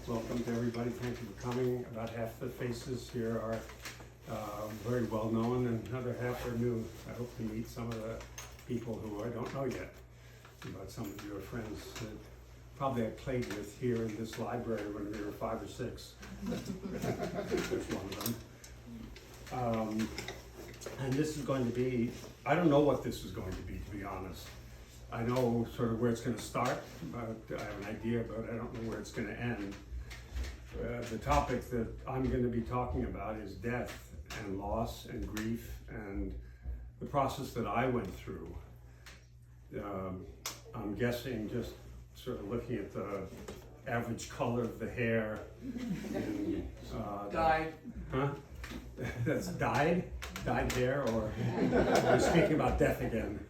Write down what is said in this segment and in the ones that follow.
Welcome to everybody. Thank you for coming. About half the faces here are very well known and another half are new. I hope to meet some of the people who I don't know yet. But some of you are friends that probably I played with here in this library when we were 5 or 6. That's one of them. And this is going to be, I don't know what this is going to be honest. I know sort of where it's going to start, but I have an idea, but I don't know where it's going to end. The topic that I'm going to be talking about is death and loss and grief and the process that I went through. I'm guessing just sort of looking at the average color of the hair. And, dyed. Huh? That's dyed? Dyed hair, or we're speaking about death again.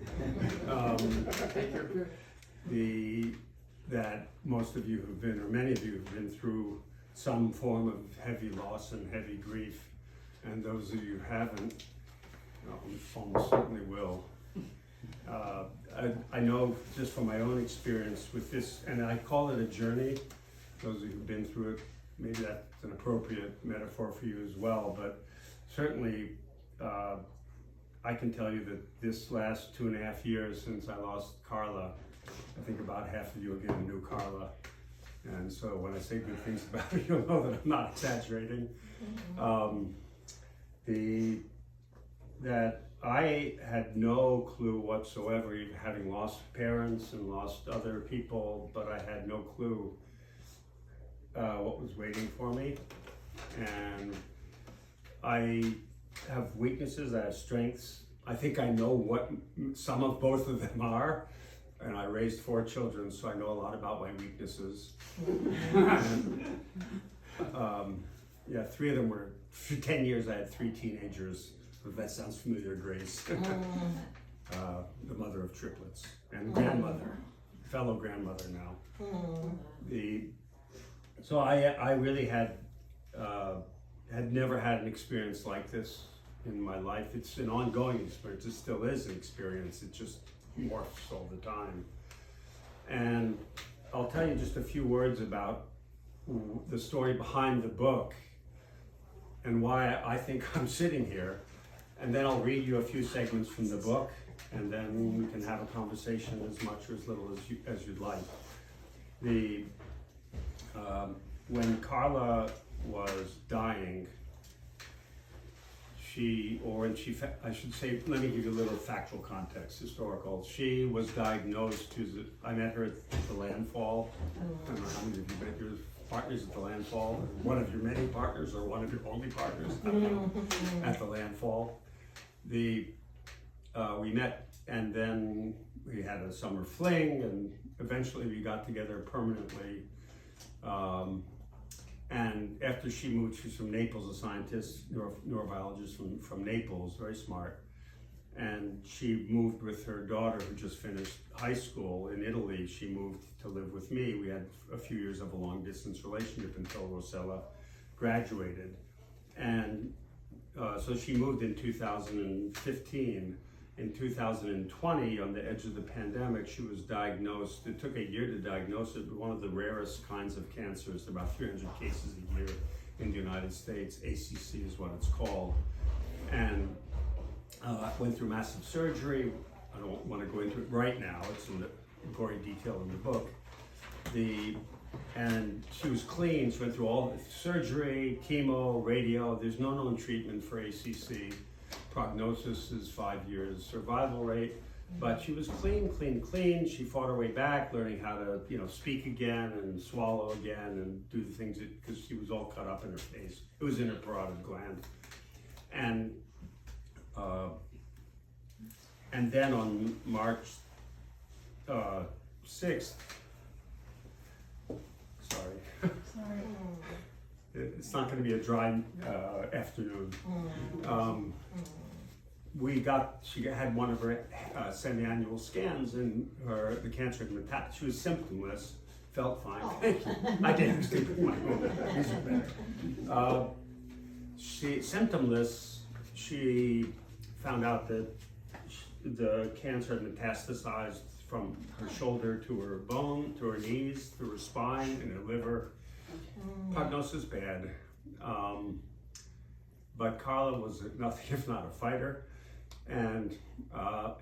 That most of you have been, or many of you have been through some form of heavy loss and heavy grief, and those of you who haven't, almost certainly will. I know just from my own experience with this, and I call it a journey. Those of you who've been through it, maybe that's an appropriate metaphor for you as well, but certainly I can tell you that this last 2.5 years since I lost Carla, I think about half of you again knew Carla. And so when I say good things about her, you'll know that I'm not exaggerating. That I had no clue whatsoever, even having lost parents and lost other people, but I had no clue what was waiting for me. And I have weaknesses, I have strengths. I think I know what some of both of them are. And I raised 4 children, so I know a lot about my weaknesses. And, 3 of them were, for 10 years I had 3 teenagers. If that sounds familiar, Grace. The mother of triplets and grandmother, fellow grandmother now. So I really had never had an experience like this in my life. It's an ongoing experience. It still is an experience. It just morphs all the time. And I'll tell you just a few words about the story behind the book and why I think I'm sitting here. And then I'll read you a few segments from the book, and then we can have a conversation as much or as little as you'd like. When Carla was dying, I should say, let me give you a little factual context, historical. She was diagnosed, I met her at the Landfall. I don't know how many of you met your partners at the Landfall, one of your many partners or one of your only partners, I don't know, at the Landfall. We met, and then we had a summer fling, and eventually we got together permanently. And after she moved, she's from Naples, a scientist, neurobiologist from Naples, very smart. And she moved with her daughter who just finished high school in Italy. She moved to live with me. We had a few years of a long distance relationship until Rosella graduated. And so she moved in 2015. In 2020, on the edge of the pandemic, she was diagnosed. It took a year to diagnose it, but one of the rarest kinds of cancers, about 300 cases a year in the United States. ACC is what it's called. And went through massive surgery. I don't want to go into it right now. It's in the gory detail in the book. And she was clean. She went through all the surgery, chemo, radio. There's no known treatment for ACC. Prognosis is 5 years survival rate, but she was clean. She fought her way back, learning how to, speak again and swallow again and do the things because she was all cut up in her face. It was in her parotid gland. And then on March 6th, it's not going to be a dry afternoon. She had one of her semi-annual scans, and the cancer had metastasis. She was symptomless, felt fine. Thank you. I didn't actually bring my own. These are better. Symptomless. She found out that the cancer had metastasized from her shoulder to her bone, to her knees, through her spine, and her liver. Prognosis bad. But Carla was nothing if not a fighter. And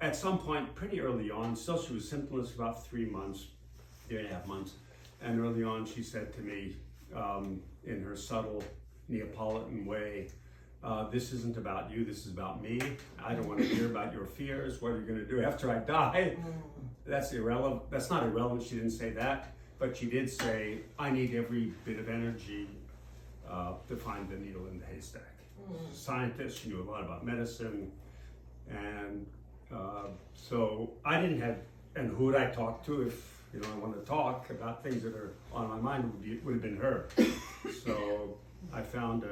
at some point, pretty early on, still she was symptomless for about 3 months, 3.5 months. And early on, she said to me, in her subtle Neapolitan way, this isn't about you, this is about me. I don't want to hear about your fears. What are you going to do after I die? That's irrelevant. That's not irrelevant. She didn't say that. But she did say, I need every bit of energy to find the needle in the haystack. She's a scientist. She knew a lot about medicine. And so I didn't have, and who would I talk to if I want to talk about things that are on my mind would have been her. So I found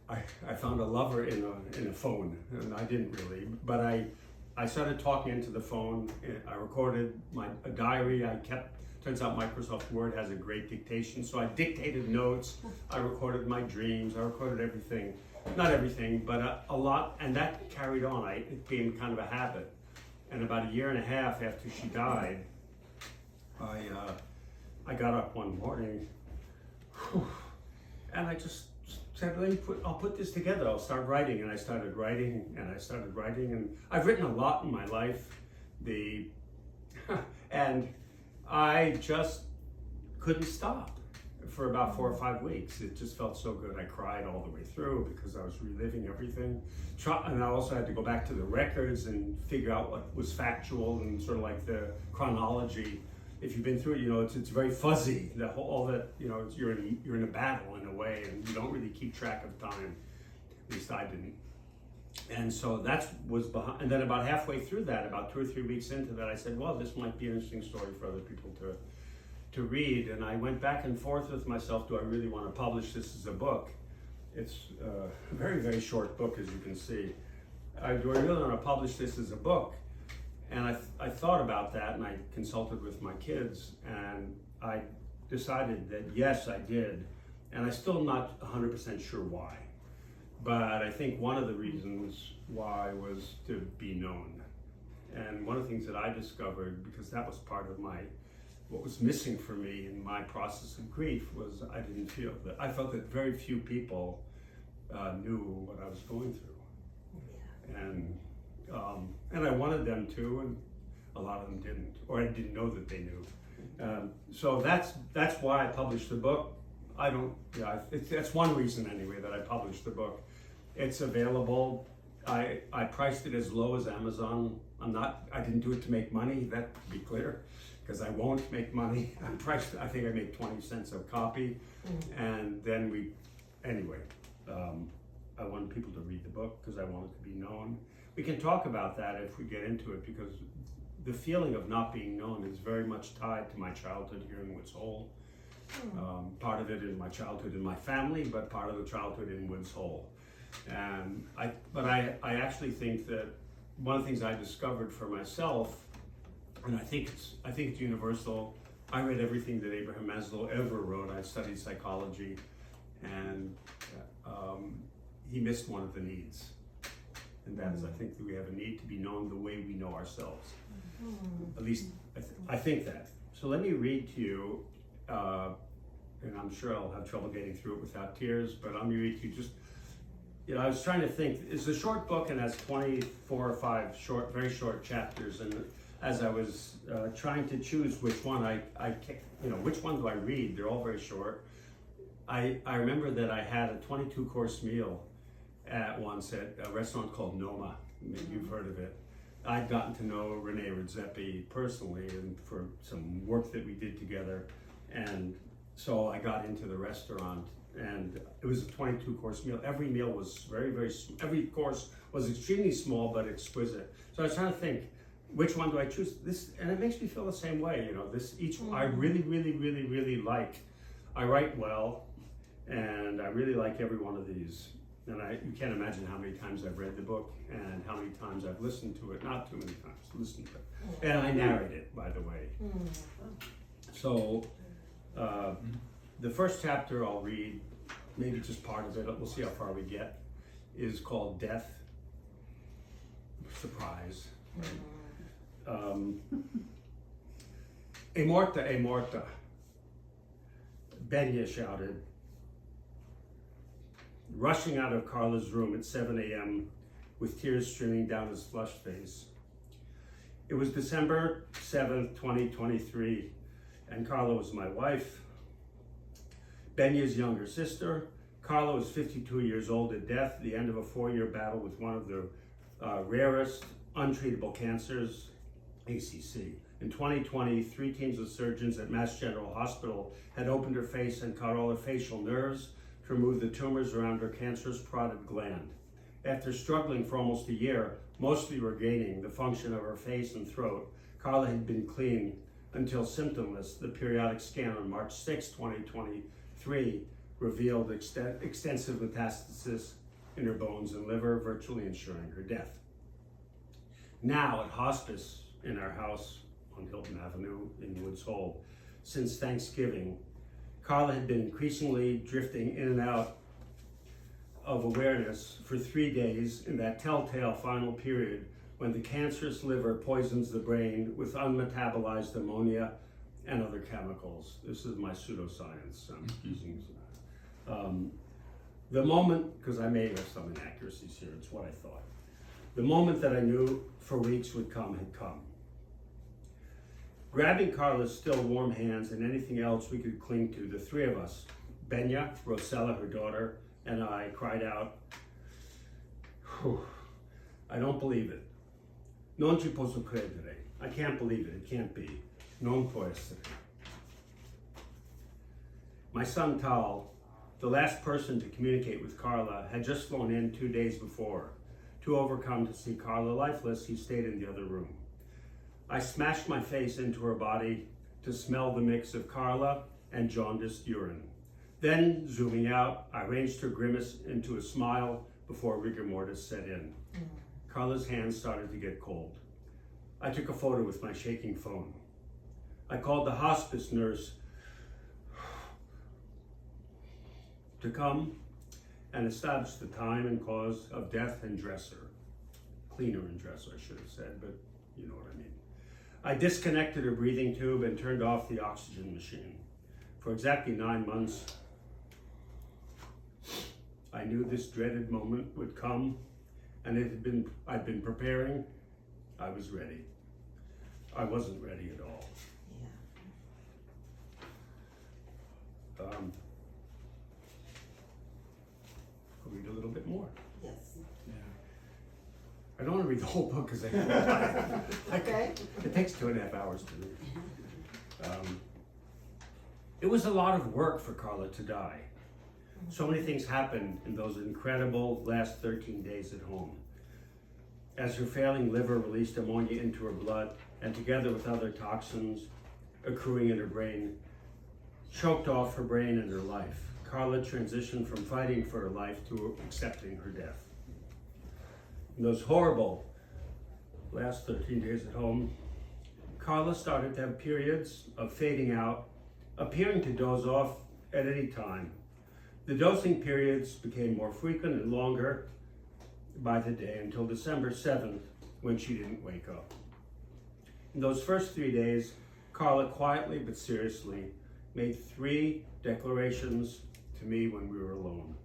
I found a lover in a phone, and I didn't really, but I started talking into the phone. I recorded a diary I kept. Turns out Microsoft Word has a great dictation, so I dictated notes, I recorded my dreams, I recorded everything. Not everything, but a lot, and that carried on. It became kind of a habit. And about 1.5 years after she died, I got up one morning, and I just said, I'll put this together, I'll start writing. And I started writing, and I've written a lot in my life. And I just couldn't stop for about 4 or 5 weeks. It just felt so good. I cried all the way through because I was reliving everything. And I also had to go back to the records and figure out what was factual and sort of like the chronology. If you've been through it, it's very fuzzy. All that, you're in a battle in a way, and you don't really keep track of time. At least I didn't. And so that was behind. And then about halfway through that, about 2 or 3 weeks into that, I said, well, this might be an interesting story for other people to read. And I went back and forth with myself, do I really want to publish this as a book? It's a very, very short book, as you can see. Do I really want to publish this as a book? And I thought about that, and I consulted with my kids, and I decided that yes, I did. And I'm still not 100% sure why. But I think one of the reasons why was to be known. And one of the things that I discovered, because that was part of what was missing for me in my process of grief, was I felt that very few people knew what I was going through. Yeah. And I wanted them to, and a lot of them didn't, or I didn't know that they knew. So that's why I published the book. That's one reason anyway that I published the book. It's available. I priced it as low as Amazon. I didn't do it to make money, that to be clear, because I won't make money. I think I made 20 cents a copy. And then I wanted people to read the book because I wanted to be known. We can talk about that if we get into it, because the feeling of not being known is very much tied to my childhood here in Woods Hole. Part of it is my childhood in my family, but part of the childhood in Woods Hole. And I actually think that one of the things I discovered for myself, and I think it's universal. I read everything that Abraham Maslow ever wrote. I studied psychology, and he missed one of the needs, and that is, I think that we have a need to be known the way we know ourselves. At least I think that. So let me read to you. And I'm sure I'll have trouble getting through it without tears, but I'm going to read to you just, I was trying to think, it's a short book and has 24 or 5 very short chapters, and as I was trying to choose which one which one do I read, they're all very short. I remember that I had a 22-course meal once at a restaurant called Noma. Maybe you've heard of it. I'd gotten to know Rene Redzepi personally, and for some work that we did together. And so I got into the restaurant, and it was a 22-course meal. Every meal was every course was extremely small but exquisite. So I was trying to think, which one do I choose? This, and it makes me feel the same way. I really, really, really, really like. I write well, and I really like every one of these. And you can't imagine how many times I've read the book and how many times I've listened to it. Not too many times, listened to it. And I narrate it, by the way. So the first chapter I'll read, maybe just part of it, we'll see how far we get, is called Death. Surprise. "E morta, e morta," Benya shouted, rushing out of Carla's room at 7 a.m. with tears streaming down his flushed face. It was December 7th, 2023, and Carla was my wife, Benya's younger sister. Carla was 52 years old at death at the end of a 4-year battle with one of the rarest untreatable cancers, ACC. In 2020, 3 teams of surgeons at Mass General Hospital had opened her face and cut all her facial nerves to remove the tumors around her cancerous parotid gland. After struggling for almost a year, mostly regaining the function of her face and throat, Carla had been clean until symptomless. The periodic scan on March 6, 2023 revealed extensive metastasis in her bones and liver, virtually ensuring her death. Now at hospice in our house on Hilton Avenue in Woods Hole, since Thanksgiving, Carla had been increasingly drifting in and out of awareness for 3 days in that telltale final period when the cancerous liver poisons the brain with unmetabolized ammonia and other chemicals. This is my pseudoscience I'm using. The moment, because I may have some inaccuracies here, it's what I thought. The moment that I knew for weeks would come had come. Grabbing Carla's still warm hands and anything else we could cling to, the 3 of us, Benya, Rosella, her daughter, and I, cried out, "I don't believe it. Non ci posso credere. I can't believe it. It can't be. Non può essere." My son Tal, the last person to communicate with Carla, had just flown in 2 days before. Too overcome to see Carla lifeless, he stayed in the other room. I smashed my face into her body to smell the mix of Carla and jaundiced urine. Then, zooming out, I arranged her grimace into a smile before rigor mortis set in. Carla's hands started to get cold. I took a photo with my shaking phone. I called the hospice nurse to come and establish the time and cause of death and dresser. Cleaner and dresser, I should have said, but you know what I mean. I disconnected her breathing tube and turned off the oxygen machine. For exactly 9 months, I knew this dreaded moment would come, and I'd been preparing. I was ready. I wasn't ready at all. Yeah. I'll read a little bit more. Yes. Yeah. I don't want to read the whole book because Okay. It takes 2.5 hours to read. It was a lot of work for Carla to die. So many things happened in those incredible last 13 days at home. As her failing liver released ammonia into her blood, and together with other toxins accruing in her brain, choked off her brain and her life. Carla transitioned from fighting for her life to accepting her death. In those horrible last 13 days at home, Carla started to have periods of fading out, appearing to doze off at any time. The dosing periods became more frequent and longer by the day until December 7th, when she didn't wake up. In those first 3 days, Carla quietly but seriously made 3 declarations to me when we were alone.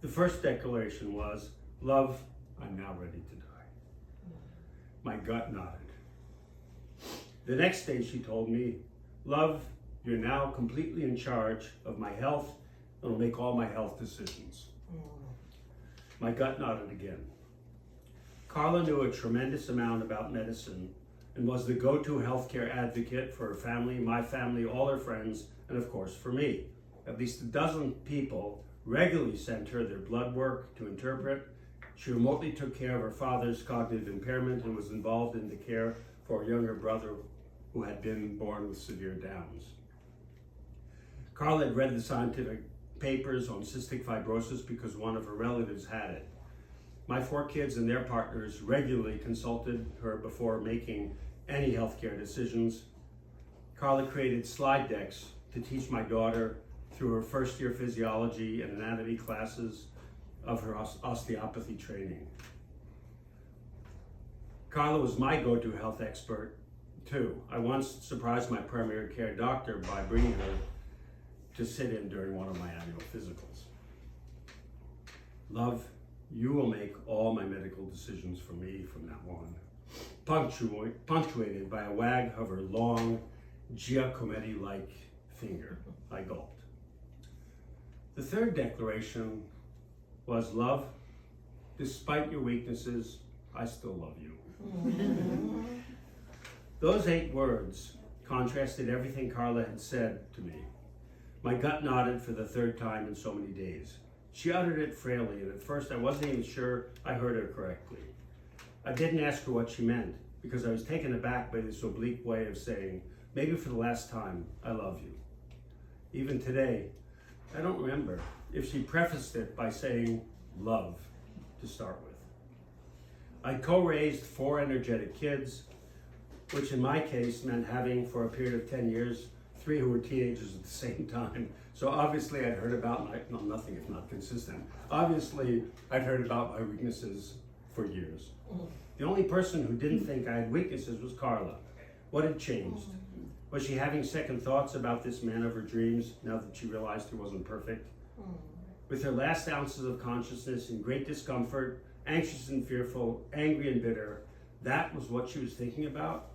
The first declaration was, "Love, I'm now ready to die." My gut nodded. The next day she told me, "Love, you're now completely in charge of my health and will make all my health decisions." My gut nodded again. Carla knew a tremendous amount about medicine and was the go-to healthcare advocate for her family, my family, all her friends, and of course for me. At least a dozen people regularly sent her their blood work to interpret. She remotely took care of her father's cognitive impairment and was involved in the care for a younger brother who had been born with severe Downs. Carla had read the scientific papers on cystic fibrosis because one of her relatives had it. My 4 kids and their partners regularly consulted her before making any healthcare decisions. Carla created slide decks to teach my daughter through her first-year physiology and anatomy classes of her osteopathy training. Carla was my go-to health expert Two, I once surprised my primary care doctor by bringing her to sit in during one of my annual physicals. Love, you will make all my medical decisions for me from now on. Punctuated by a wag of her long, Giacometti-like finger. I gulped. The third declaration was, love, despite your weaknesses, I still love you. Those 8 words contrasted everything Carla had said to me. My gut nodded for the 3rd time in so many days. She uttered it frailly, and at first I wasn't even sure I heard her correctly. I didn't ask her what she meant, because I was taken aback by this oblique way of saying, maybe for the last time, I love you. Even today, I don't remember if she prefaced it by saying love to start with. I co-raised 4 energetic kids, which in my case meant having, for a period of 10 years, 3 who were teenagers at the same time. So obviously I'd heard about nothing if not consistent. Obviously I'd heard about my weaknesses for years. The only person who didn't think I had weaknesses was Carla. What had changed? Was she having second thoughts about this man of her dreams now that she realized he wasn't perfect? With her last ounces of consciousness in great discomfort, anxious and fearful, angry and bitter, that was what she was thinking about?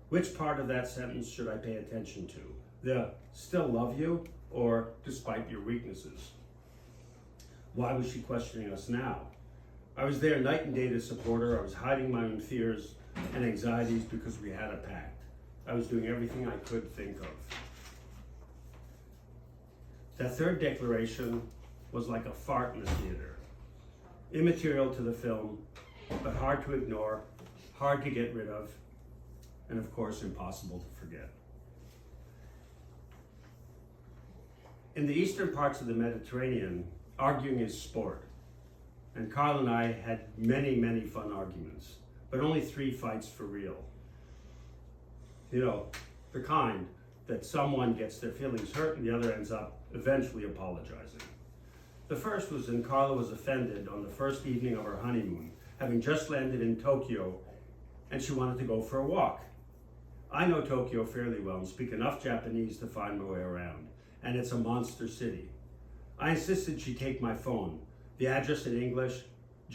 Which part of that sentence should I pay attention to? The still love you or despite your weaknesses? Why was she questioning us now? I was there night and day to support her. I was hiding my own fears and anxieties because we had a pact. I was doing everything I could think of. That third declaration was like a fart in the theater. Immaterial to the film, but hard to ignore, hard to get rid of, and of course impossible to forget. In the eastern parts of the Mediterranean, arguing is sport. And Carl and I had many, many fun arguments, but only 3 fights for real. You know, the kind that someone gets their feelings hurt and the other ends up eventually apologizing. The first was when Carla was offended on the first evening of our honeymoon, having just landed in Tokyo, and she wanted to go for a walk. I know Tokyo fairly well and speak enough Japanese to find my way around, and it's a monster city. I insisted she take my phone, the address in English,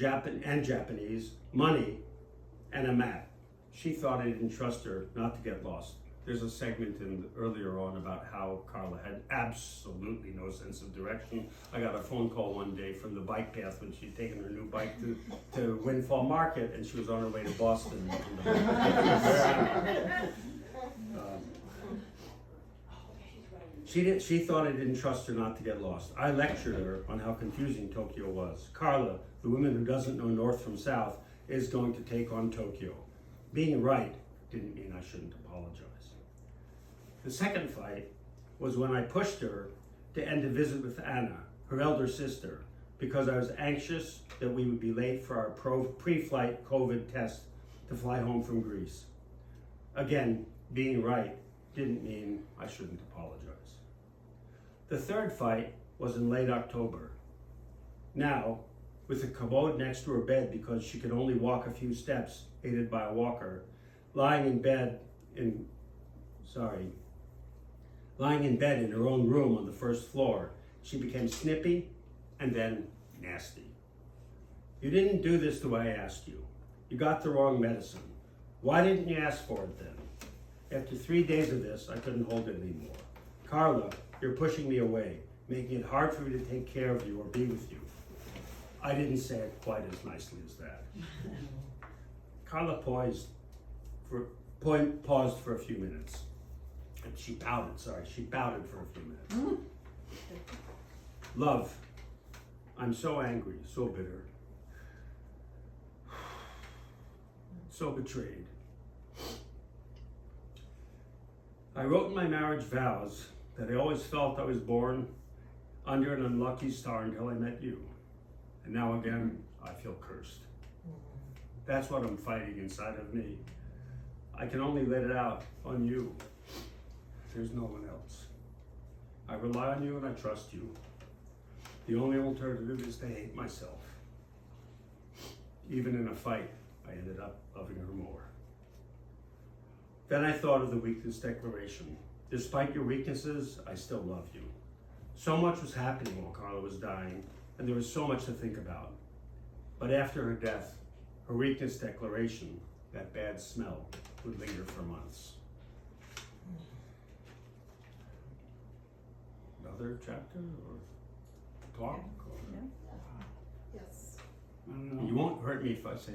and Japanese, money, and a map. She thought I didn't trust her not to get lost. There's a segment earlier on about how Carla had absolutely no sense of direction. I got a phone call one day from the bike path when she'd taken her new bike to Windfall Market, and she was on her way to Boston. She thought I didn't trust her not to get lost. I lectured her on how confusing Tokyo was. Carla, the woman who doesn't know north from south, is going to take on Tokyo. Being right didn't mean I shouldn't apologize. The second fight was when I pushed her to end a visit with Anna, her elder sister, because I was anxious that we would be late for our pre-flight COVID test to fly home from Greece. Again, being right didn't mean I shouldn't apologize. The third fight was in late October. Now, with a commode next to her bed because she could only walk a few steps, aided by a walker, lying in bed in her own room on the first floor, she became snippy and then nasty. You didn't do this the way I asked you. You got the wrong medicine. Why didn't you ask for it then? After 3 days of this, I couldn't hold it anymore. Carla, you're pushing me away, making it hard for me to take care of you or be with you. I didn't say it quite as nicely as that. Carla paused for a few minutes. And she pouted for a few minutes. Love, I'm so angry, so bitter, so betrayed. I wrote in my marriage vows that I always felt I was born under an unlucky star until I met you. And now again, I feel cursed. That's what I'm fighting inside of me. I can only let it out on you. There's no one else. I rely on you and I trust you. The only alternative is to hate myself. Even in a fight, I ended up loving her more. Then I thought of the weakness declaration. Despite your weaknesses, I still love you. So much was happening while Carla was dying, and there was so much to think about. But after her death, her weakness declaration, that bad smell, would linger for months. Another chapter or talk? Or? Yes. I don't know. You won't hurt me if I say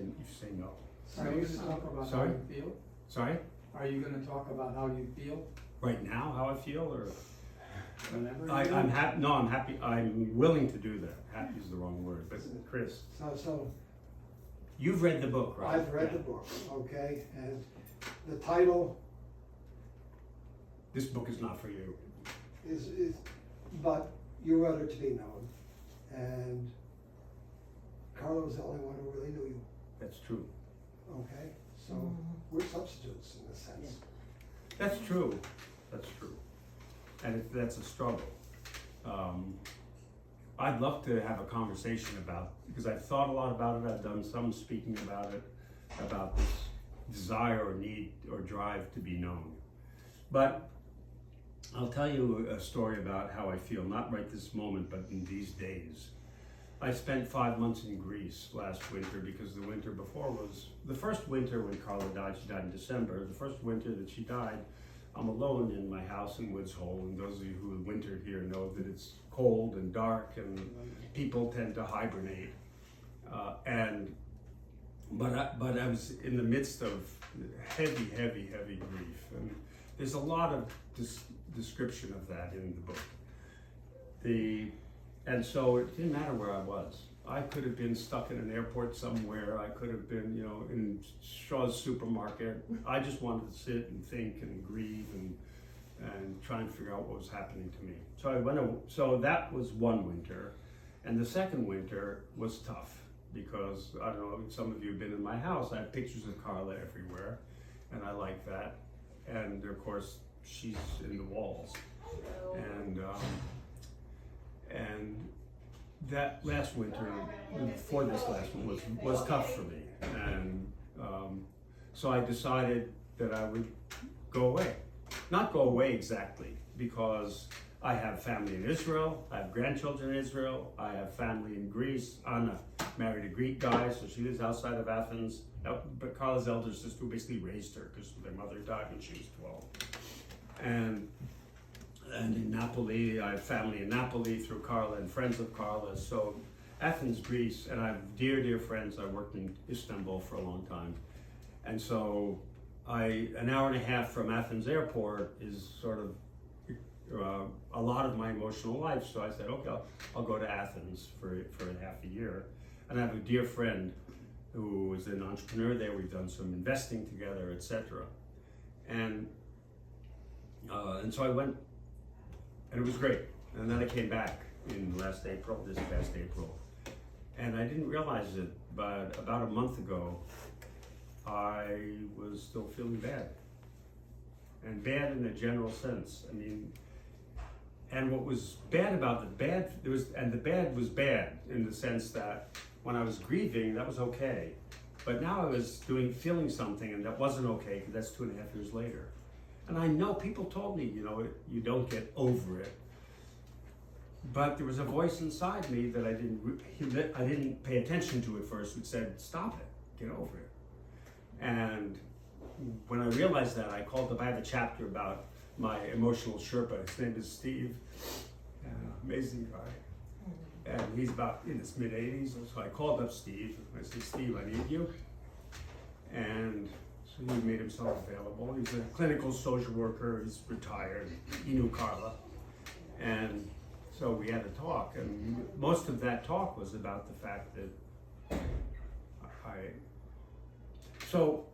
no. Are you gonna talk about how Sorry? you feel? Sorry? Are you gonna talk about how you feel Right now, how I feel, or whenever? I'm happy. No, I'm happy. I'm willing to do that. Happy is the wrong word, but Chris, So you've read the book, right? I've read the book, okay, and the title This book is not for you. is, but you wrote it to be known, and Carla was the only one who really knew you, That's true. okay? So we're substitutes in a sense. That's true. That's true. And that's a struggle. I'd love to have a conversation about, because I've thought a lot about it, I've done some speaking about it, about this desire or need or drive to be known. But I'll tell you a story about how I feel, not right this moment, but in these days. I spent 5 months in Greece last winter because the winter before was, the first winter when Carla died, she died in December, the first winter that she died, I'm alone in my house in Woods Hole, and those of you who have wintered here know that it's cold and dark and people tend to hibernate. But I was in the midst of heavy grief, and there's a lot of description of that in the book. And so it didn't matter where I was. I could have been stuck in an airport somewhere. I could have been, in Shaw's supermarket. I just wanted to sit and think and grieve and try and figure out what was happening to me. So that was one winter, and the second winter was tough because I don't know. Some of you have been in my house. I have pictures of Carla everywhere, and I like that. And of course, she's in the walls, and that last winter, before this last one, was tough for me, and so I decided that I would go away. Not go away exactly, because I have family in Israel, I have grandchildren in Israel, I have family in Greece. Anna married a Greek guy, so she lives outside of Athens. But Carla's elder sister basically raised her because their mother died when she was 12. And in Napoli, I have family in Napoli through Carla and friends of Carla. So Athens, Greece, and I have dear friends. I worked in Istanbul for a long time. And so an hour and a half from Athens airport is sort of a lot of my emotional life. So I said, okay, I'll go to Athens for half a year. And I have a dear friend who is an entrepreneur there. We've done some investing together, etc. And so I went, and it was great. And then I came back in this past April. And I didn't realize it, but about a month ago, I was still feeling bad. And bad in a general sense. I mean, and what was bad about the bad was bad in the sense that when I was grieving, that was okay. But now I was feeling something, and that wasn't okay, because that's 2.5 years later. And I know people told me, you don't get over it. But there was a voice inside me that I didn't pay attention to at first, which said, stop it, get over it. And when I realized that, I have a chapter about my emotional Sherpa. His name is Steve, amazing guy. And he's about in his mid-80s, so I called up Steve. I said, Steve, I need you. And so he made himself available. He's a clinical social worker, he's retired. He knew Carla. And so we had a talk, and most of that talk was about the fact that so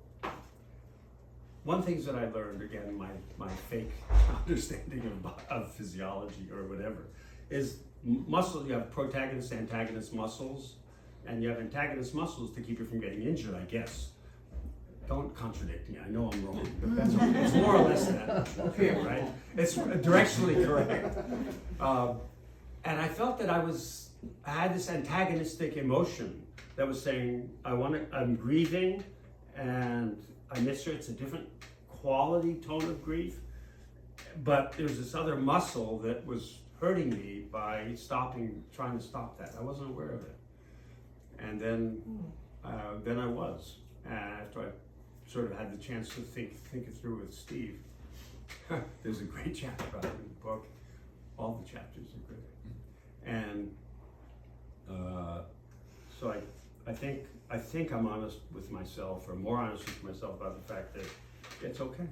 one thing that I learned, again, my fake understanding of physiology or whatever, is muscle, you have protagonist, antagonist muscles, and you have antagonist muscles to keep you from getting injured, I guess. Don't contradict me, I know I'm wrong, but that's okay. It's more or less that, okay, right? It's directionally correct. And I felt that I had this antagonistic emotion that was saying, I'm grieving, and I miss her. It's a different quality tone of grief, but there's this other muscle that was hurting me by trying to stop that. I wasn't aware of it. And then I was, after I sort of had the chance to think it through with Steve. There's a great chapter about it in the book. All the chapters are good. And so I think I'm honest with myself, or more honest with myself about the fact that it's okay.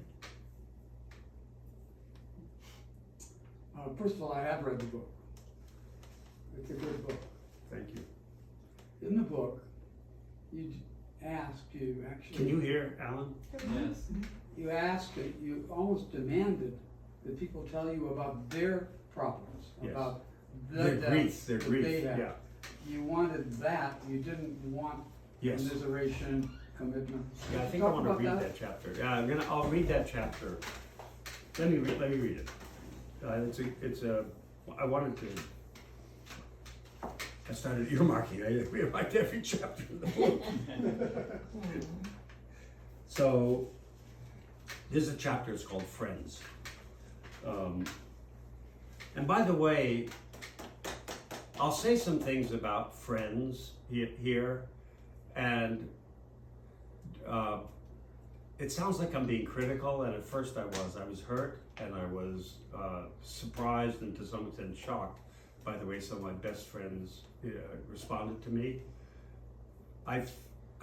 First of all, I have read the book. It's a good book. Thank you. In the book, you actually. Can you hear, Alan? Yes. You asked, you almost demanded that people tell you about their problems, Yes. about Their the grief, deaths their that grief, they have. yeah. You wanted that. You didn't want Yes. commiseration, commitment. Yeah, I think I Talk want to about read that. that chapter. Yeah, I'll read that chapter. Let me read it. I wanted to. I started earmarking. I earmarked every chapter in the book. So, there's a chapter. It's called Friends. And by the way, I'll say some things about friends here, and it sounds like I'm being critical, and at first I was hurt, and I was surprised and to some extent shocked by the way some of my best friends responded to me. I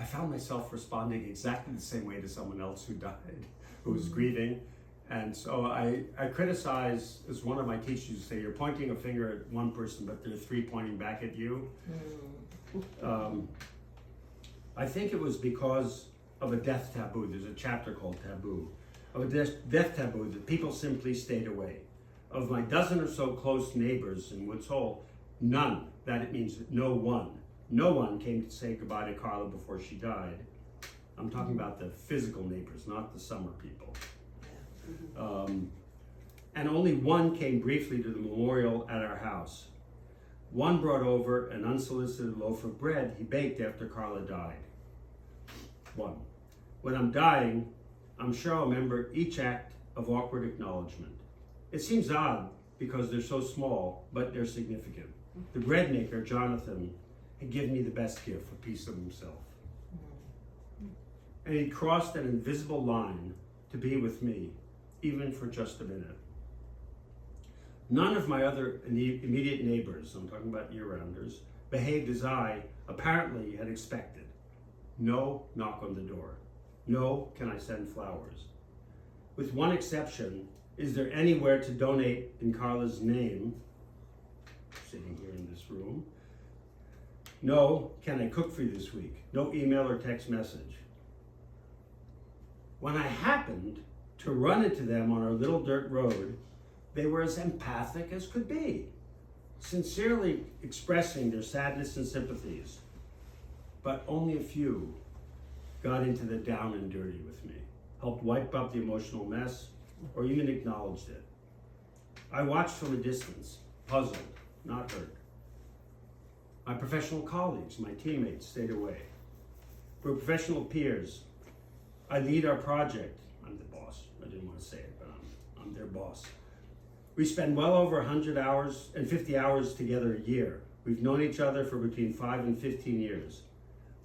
found myself responding exactly the same way to someone else who died, who was grieving. And so I criticize, as one of my teachers used to say, you're pointing a finger at one person, but there are three pointing back at you. I think it was because of a death taboo. There's a chapter called Taboo. Of a death taboo that people simply stayed away. Of my dozen or so close neighbors in Woods Hole, none, that it means no one came to say goodbye to Carla before she died. I'm talking about the physical neighbors, not the summer people. And only one came briefly to the memorial at our house. One brought over an unsolicited loaf of bread he baked after Carla died. One. When I'm dying, I'm sure I'll remember each act of awkward acknowledgement. It seems odd because they're so small, but they're significant. The bread maker, Jonathan, had given me the best gift, a piece of himself. And he crossed an invisible line to be with me, even for just a minute. None of my other immediate neighbors, I'm talking about year-rounders, behaved as I apparently had expected. No knock on the door. No, can I send flowers? With one exception, is there anywhere to donate in Carla's name, sitting here in this room? No, can I cook for you this week? No email or text message. When I happened to run into them on our little dirt road, they were as empathic as could be, sincerely expressing their sadness and sympathies. But only a few got into the down and dirty with me, helped wipe up the emotional mess, or even acknowledged it. I watched from a distance, puzzled, not hurt. My professional colleagues, my teammates, stayed away. We're professional peers. I lead our project. I'm the boss. I didn't want to say it, but I'm their boss. We spend well over 100 hours and 50 hours together a year. We've known each other for between 5 and 15 years.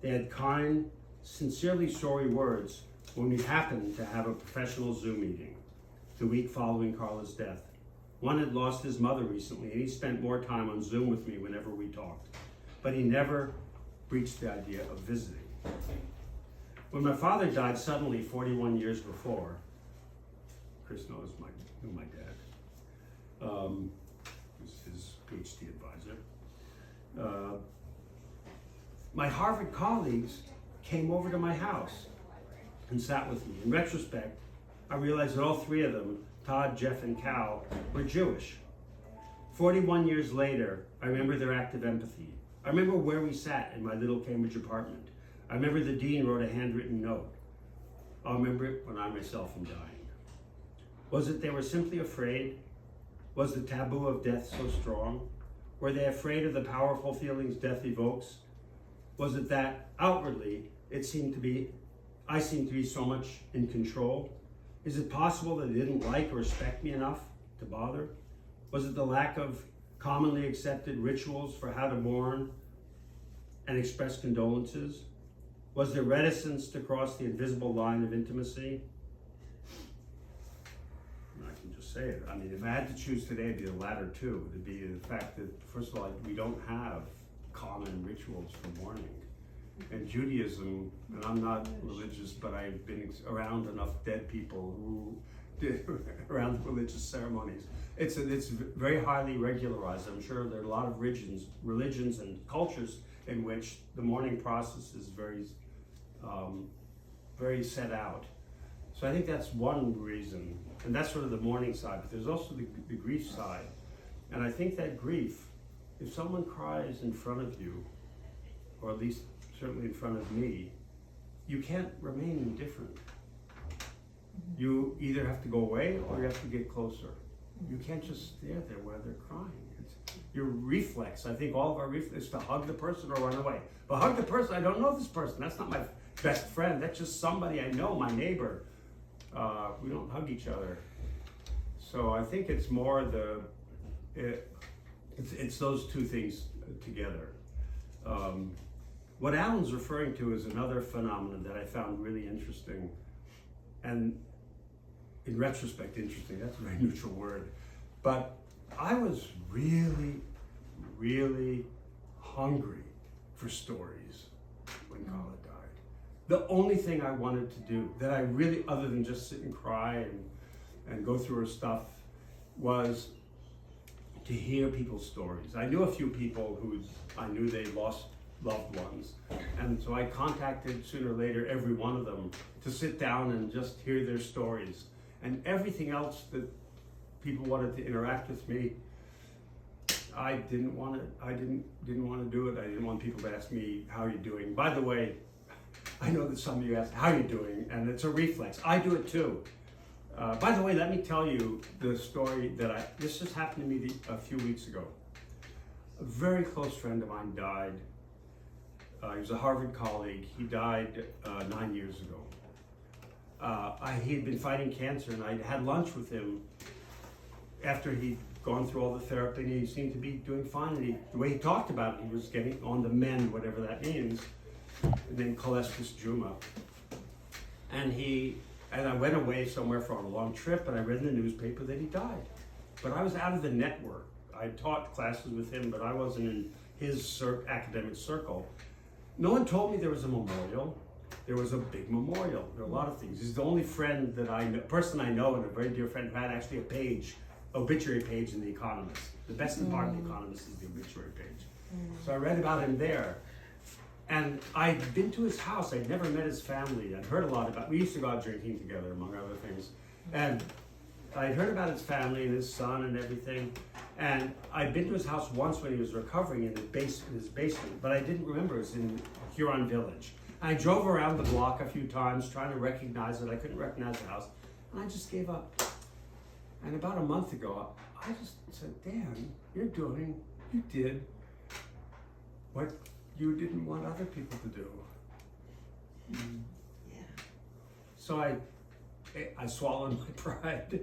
They had kind, sincerely sorry words when we happened to have a professional Zoom meeting the week following Carla's death. One had lost his mother recently, and he spent more time on Zoom with me whenever we talked. But he never breached the idea of visiting. When my father died suddenly 41 years before, Chris knows who my dad was his Ph.D. advisor. My Harvard colleagues came over to my house and sat with me. In retrospect, I realized that all three of them, Todd, Jeff, and Cal, were Jewish. 41 years later, I remember their act of empathy. I remember where we sat in my little Cambridge apartment. I remember the dean wrote a handwritten note. I'll remember it when I myself am dying. Was it they were simply afraid? Was the taboo of death so strong? Were they afraid of the powerful feelings death evokes? Was it that outwardly I seemed to be so much in control? Is it possible that they didn't like or respect me enough to bother? Was it the lack of commonly accepted rituals for how to mourn and express condolences? Was there reticence to cross the invisible line of intimacy? I can just say it. I mean, if I had to choose today, it'd be the latter too. It'd be the fact that, first of all, we don't have common rituals for mourning. And Judaism, and I'm not religious, but I've been around enough dead people who did around religious ceremonies. It's very highly regularized. I'm sure there are a lot of religions and cultures in which the mourning process is very set out. So I think that's one reason, and that's sort of the mourning side, but there's also the grief side. And I think that grief, if someone cries in front of you, or at least certainly in front of me, you can't remain indifferent. You either have to go away or you have to get closer. You can't just stare there while they're crying. It's your reflex. I think all of our reflex is to hug the person or run away. But hug the person, I don't know this person. That's not my best friend. That's just somebody I know, my neighbor. We don't hug each other. So I think it's more it's those two things together. What Alan's referring to is another phenomenon that I found really interesting, and in retrospect interesting, that's a very neutral word, but I was really, really hungry for stories when Carla died. The only thing I wanted to do, that I really, other than just sit and cry and go through her stuff, was to hear people's stories. I knew a few people who I knew they lost loved ones, and so I contacted sooner or later every one of them to sit down and just hear their stories. And everything else that people wanted to interact with me, I didn't want to do it. I didn't want people to ask me, how are you doing? By the way, I know that some of you ask, how are you doing? And it's a reflex. I do it too. By the way, let me tell you the story this just happened to me a few weeks ago. A very close friend of mine died. He was a Harvard colleague. He died 9 years ago. He had been fighting cancer, and I had lunch with him after he'd gone through all the therapy, and he seemed to be doing fine. And the way he talked about it, he was getting on the mend, whatever that means, and then cholesterol Juma. And I went away somewhere for a long trip, and I read in the newspaper that he died. But I was out of the network. I taught classes with him, but I wasn't in his academic circle. No one told me there was a memorial. There was a big memorial. There are a lot of things. He's the only person I know, and a very dear friend who had actually a obituary page in The Economist. The best part of The Economist is the obituary page. So I read about him there. And I'd been to his house. I'd never met his family. I'd heard a lot about, we used to go out drinking together, among other things. And I'd heard about his family and his son and everything. And I'd been to his house once when he was recovering in his basement, but I didn't remember. It was in Huron Village. I drove around the block a few times trying to recognize it. I couldn't recognize the house, and I just gave up. And about a month ago, I just said, Dan, you did what you didn't want other people to do. Yeah. So I swallowed my pride,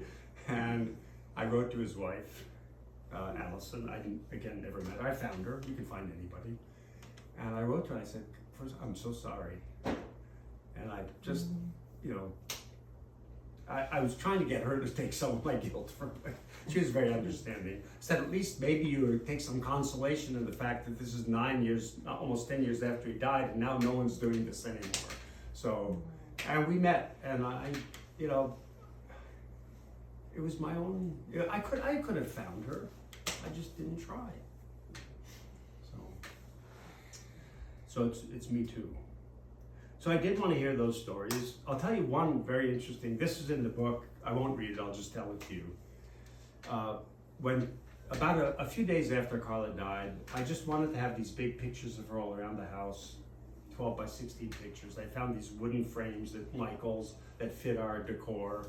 and I wrote to his wife, Allison. I never met her. I found her. You can find anybody. And I wrote to her, I said, first, I'm so sorry. And I just, I was trying to get her to take some of my guilt from me. She was very understanding. I said, at least maybe you take some consolation in the fact that this is 9 years, almost 10 years after he died, and now no one's doing this anymore. So, and we met, and it was my own, I could have found her. I just didn't try. So it's me too. So I did want to hear those stories. I'll tell you one very interesting, this is in the book. I won't read it, I'll just tell it to you. When about a few days after Carla died, I just wanted to have these big pictures of her all around the house, 12 by 16 pictures. I found these wooden frames at Michael's that fit our decor.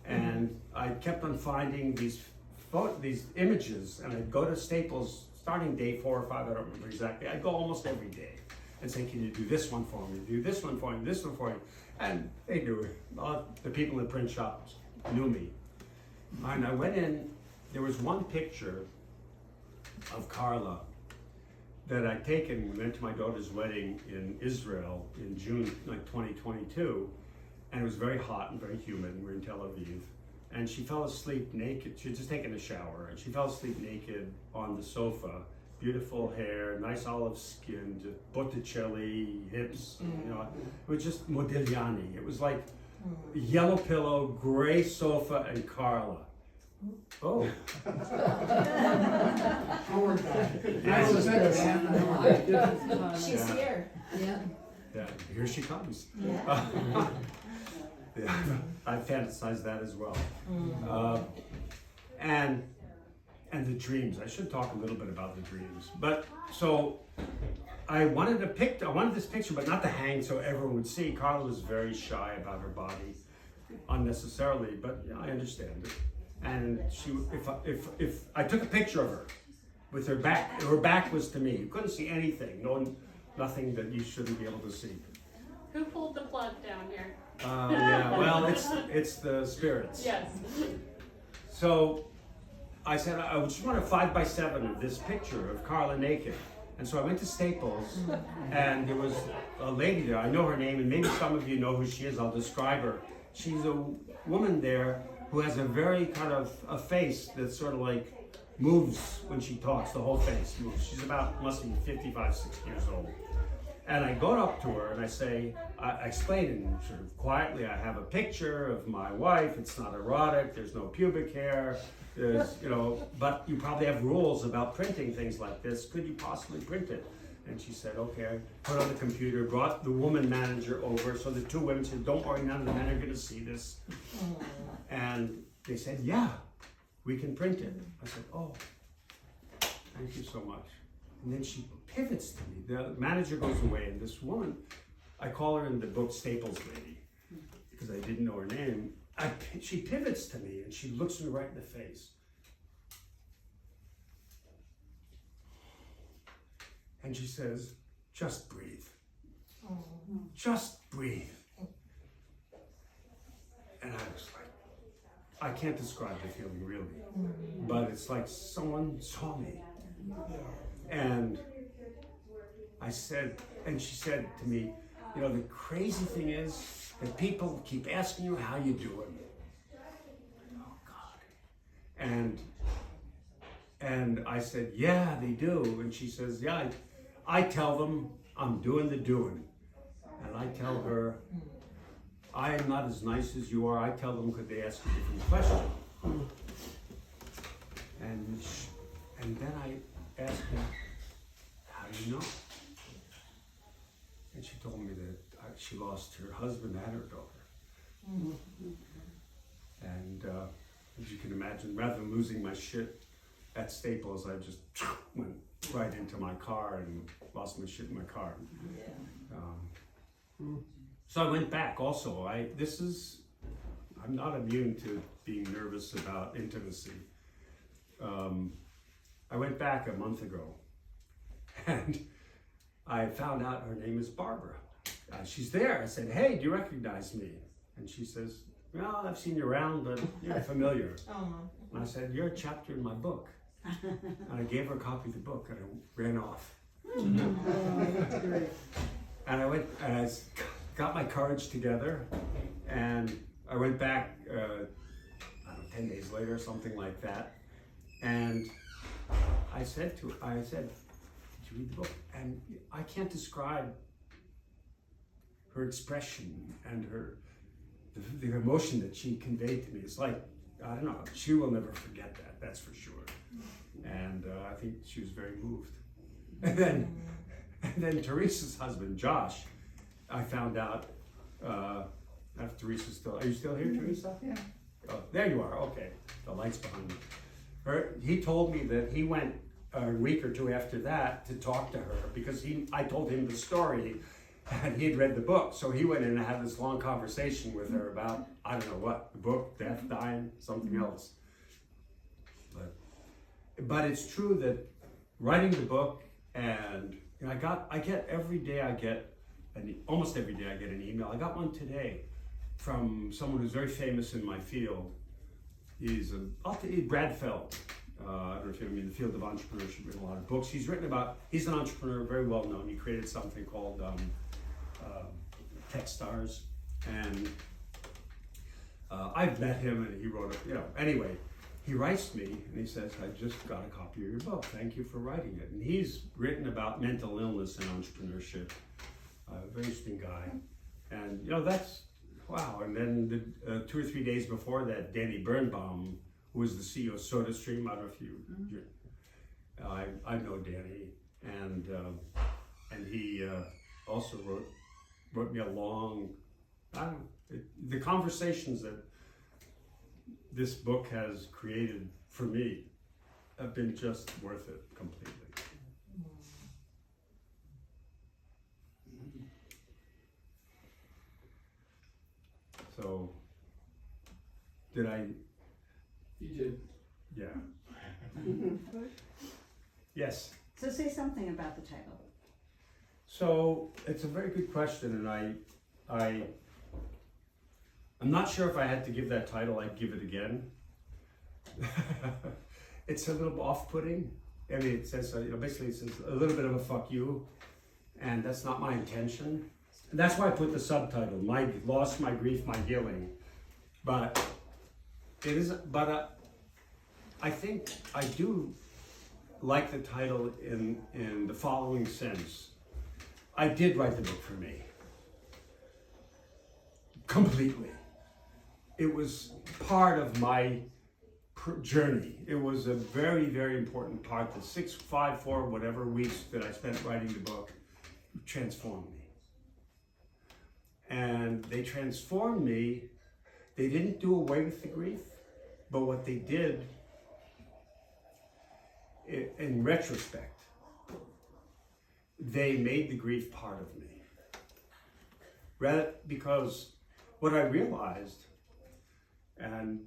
And I kept on finding these images, and I'd go to Staples starting day 4 or 5, I don't remember exactly. I'd go almost every day and say, can you do this one for me, do this one for me, this one for me? And they knew it. The people in the print shop knew me. And I went in, there was one picture of Carla that I'd taken. We went to my daughter's wedding in Israel in June, like 2022, and it was very hot and very humid. We were in Tel Aviv, and she fell asleep naked. She had just taken a shower, and she fell asleep naked on the sofa. Beautiful hair, nice olive skin, just Botticelli hips. You know, it was just Modigliani. It was like yellow pillow, gray sofa, and Carla. Oh. She's here. Yeah. Yeah, here she comes. Yeah. Yeah, I fantasize that as well. And the dreams. I should talk a little bit about the dreams. But so I wanted this picture, but not to hang so everyone would see. Carla was very shy about her body, unnecessarily, but I understand it. And she, if I took a picture of her with her back was to me. You couldn't see anything. Nothing that you shouldn't be able to see. Who pulled the plug down here? Yeah, well, it's the spirits. Yes. So I said, I just want a 5x7 of this picture of Carla naked. And so I went to Staples, and there was a lady there. I know her name, and maybe some of you know who she is. I'll describe her. She's a woman there who has a very kind of a face that sort of like moves when she talks. The whole face moves. She's must be 55, 60 years old. And I go up to her and I say, I explain and sort of quietly, I have a picture of my wife. It's not erotic. There's no pubic hair. There's, but you probably have rules about printing things like this. Could you possibly print it? And she said, okay. I put it on the computer, brought the woman manager over. So the two women said, don't worry, none of the men are going to see this. And they said, yeah, we can print it. I said, oh, thank you so much. And then she pivots to me. The manager goes away, and this woman, I call her in the book Staples Lady, because I didn't know her name. She pivots to me, and she looks me right in the face. And she says, just breathe. Just breathe. And I was like, I can't describe the feeling really, but it's like someone saw me. And I said, and she said to me, the crazy thing is that people keep asking you how you doing. Oh God. And I said, yeah, they do. And she says, yeah, I tell them I'm doing the doing. And I tell her, I am not as nice as you are. I tell them, could they ask a different question? And then I asked her, how do you know? And she told me that she lost her husband and her daughter. And as you can imagine, rather than losing my shit at Staples, I just went right into my car and lost my shit in my car. So I went back also. I'm not immune to being nervous about intimacy. I went back a month ago, and I found out her name is Barbara. She's there. I said, hey, do you recognize me? And she says, well, I've seen you around, but you're familiar. And I said, you're a chapter in my book. And I gave her a copy of the book, and I ran off. That's great. And I went, and I got my courage together, and I went back, 10 days later, something like that. And I said, did you read the book? And I can't describe her expression and the emotion that she conveyed to me. It's like, I don't know, she will never forget that, that's for sure. And I think she was very moved. And then Teresa's husband, Josh, I found out, after Teresa's still, are you still here, Teresa? Yeah. Oh, there you are, okay. The light's behind me. He told me that he went a week or two after that to talk to her because I told him the story and he had read the book. So he went in and had this long conversation with her about, I don't know what, the book, death, dying, something else. But it's true that writing the book and I get every day I get and almost every day I get an email. I got one today from someone who's very famous in my field. He's Brad Feld. I don't know if you know him, in the field of entrepreneurship, written a lot of books. He's an entrepreneur, very well known. He created something called Techstars, and I've met him, and he wrote anyway, he writes me and he says, I just got a copy of your book. Thank you for writing it. And he's written about mental illness and entrepreneurship. Very interesting guy. And that's, wow. And then 2 or 3 days before that, Danny Birnbaum, who was the CEO of SodaStream, I don't know if you, I know Danny, and he also wrote me a long, the conversations that this book has created for me have been just worth it completely. So, did I? You did. Yeah. Yes. So say something about the title. So it's a very good question, and I'm not sure if I had to give that title, I'd give it again. It's a little off-putting. I mean, it says, basically it says a little bit of a fuck you, and that's not my intention. And that's why I put the subtitle, My Loss, My Grief, My Healing. But it is, I think I do like the title in the following sense. I did write the book for me. Completely. It was part of my journey. It was a very, very important part. The 6, 5, 4, whatever weeks that I spent writing the book transformed me. And they transformed me. They didn't do away with the grief, but what they did, in retrospect, they made the grief part of me. Because what I realized, and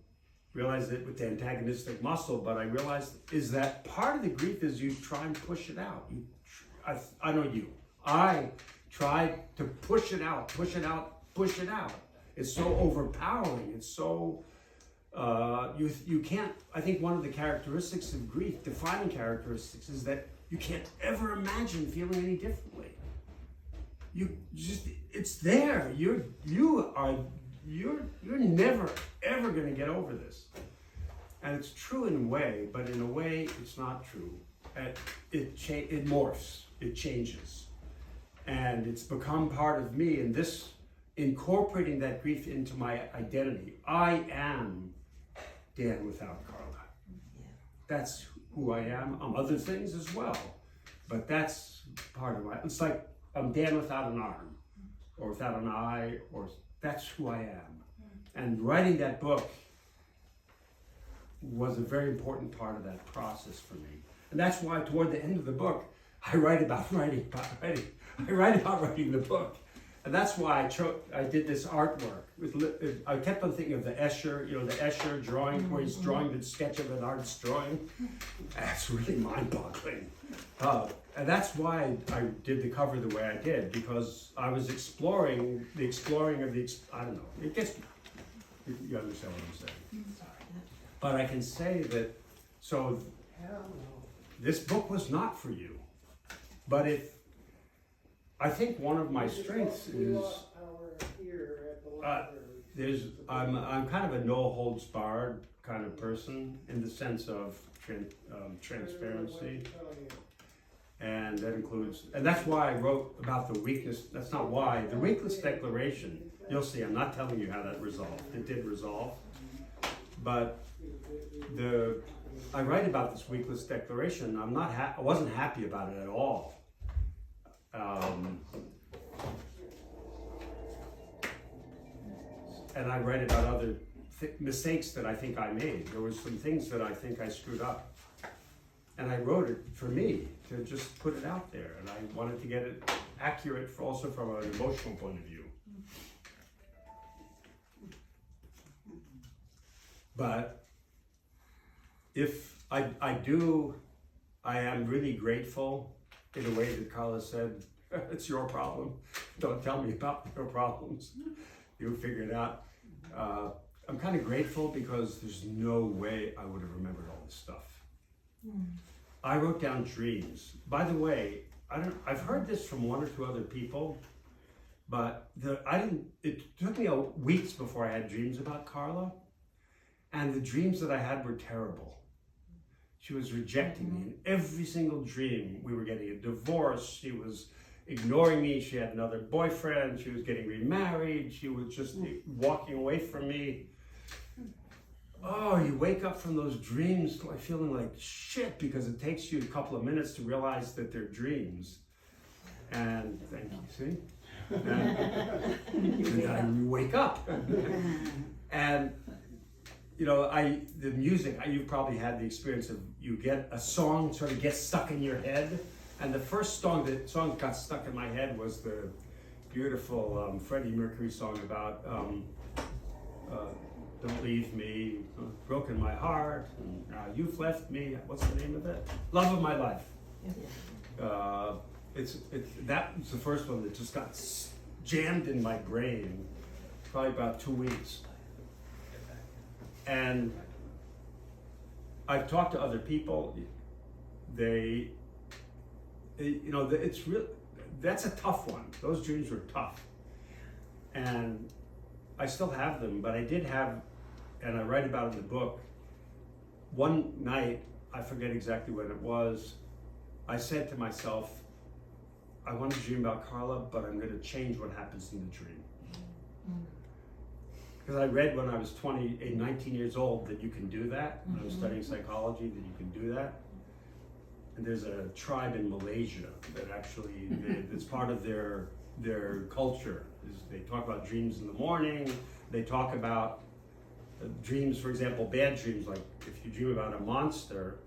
realized it with the antagonistic muscle, but I realized is that part of the grief is you try and push it out. I know you. I tried to push it out, push it out, push it out. It's so overpowering. It's so, you can't, I think one of the characteristics of grief, defining characteristics, is that you can't ever imagine feeling any differently. It's there. You're never, ever gonna get over this. And it's true in a way, but in a way it's not true. It morphs, it changes. And it's become part of me, and this, incorporating that grief into my identity. I am Dan without Carla. That's who I am. I'm other things as well, but that's part of my, it's like I'm Dan without an arm, or without an eye, or that's who I am. And writing that book was a very important part of that process for me. And that's why toward the end of the book, I write about writing the book. And that's why I did this artwork. I kept on thinking of the Escher, the Escher drawing, where he's drawing the sketch of an artist's drawing. That's really mind-boggling. And that's why I did the cover the way I did, because I was exploring of the, I don't know, it gets, you understand what I'm saying. But I can say that, so this book was not for you, but I think one of my strengths is, I'm kind of a no holds barred kind of person in the sense of transparency. And that includes, and that's why I wrote about the weakness. That's not why. The weakness declaration, you'll see, I'm not telling you how that resolved. It did resolve. But I write about this weakness declaration. I wasn't happy about it at all. And I write about other mistakes that I think I made. There was some things that I think I screwed up. And I wrote it for me, to just put it out there. And I wanted to get it accurate also from an emotional point of view. But if I am really grateful in a way that Carla said, It's your problem. Don't tell me about your problems. You'll figure it out. I'm kind of grateful because there's no way I would have remembered all this stuff. I wrote down dreams. By the way, I've heard this from one or two other people, but it took me weeks before I had dreams about Carla, and the dreams that I had were terrible. She was rejecting me in every single dream. We were getting a divorce. She was ignoring me. She had another boyfriend. She was getting remarried. She was just walking away from me. Oh, you wake up from those dreams like feeling like shit because it takes you a couple of minutes to realize that they're dreams. And thank you, see? And then you wake up. And you know, the music, you've probably had the experience of you get a song sort of gets stuck in your head. And the first song that got stuck in my head was the beautiful Freddie Mercury song about Don't Leave Me, Broken My Heart, and You've Left Me. What's the name of it? Love of My Life. That was the first one that just got jammed in my brain, probably about 2 weeks. And I've talked to other people. You know, it's real. That's a tough one. Those dreams were tough, and I still have them. But I did have, and I write about it in the book. One night, I forget exactly when it was. I said to myself, "I want to dream about Carla, but I'm going to change what happens in the dream." Because I read when I was 19 years old that you can do that. When I was studying psychology, that you can do that. And there's a tribe in Malaysia that actually, it's part of their culture. They talk about dreams in the morning. They talk about dreams, for example, bad dreams, like if you dream about a monster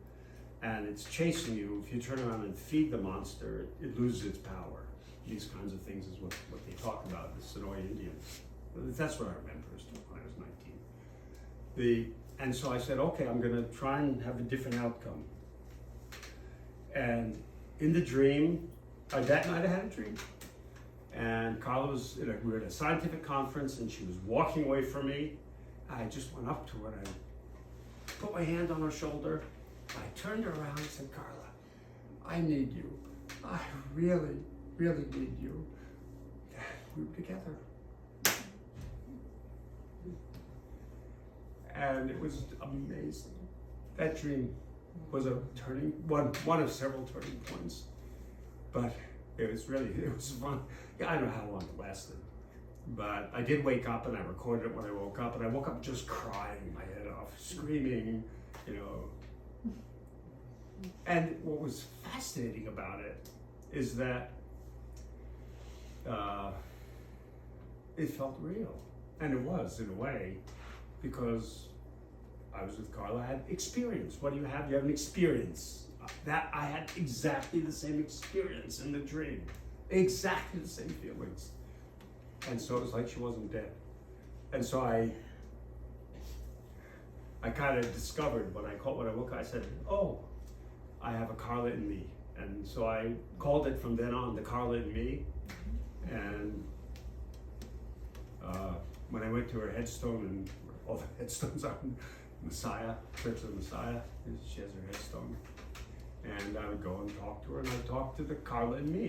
and it's chasing you, if you turn around and feed the monster, it loses its power. These kinds of things is what they talk about, the Sonoy Indians. That's what I remember when I was 19. And so I said, okay, I'm gonna try and have a different outcome. And in the dream, that night I had a dream. And Carla we were at a scientific conference and she was walking away from me. I just went up to her and I put my hand on her shoulder. I turned her around and said, Carla, I need you. I really, really need you. We were together. And it was amazing. That dream was one of several turning points. But it was fun. Yeah, I don't know how long it lasted. But I did wake up and I recorded it when I woke up. And I woke up just crying my head off, screaming, you know. And what was fascinating about it is that it felt real. And it was, in a way, because I was with Carla, I had experience. What do you have? You have an experience. That I had exactly the same experience in the dream. Exactly the same feelings. And so it was like she wasn't dead. And so I kind of discovered when I woke up, I said, oh, I have a Carla in me. And so I called it from then on, the Carla in me. And when I went to her headstone, and all the headstones are Messiah, Church of the Messiah, she has her headstone. And I would go and talk to her, and I would talk to the Carla in me.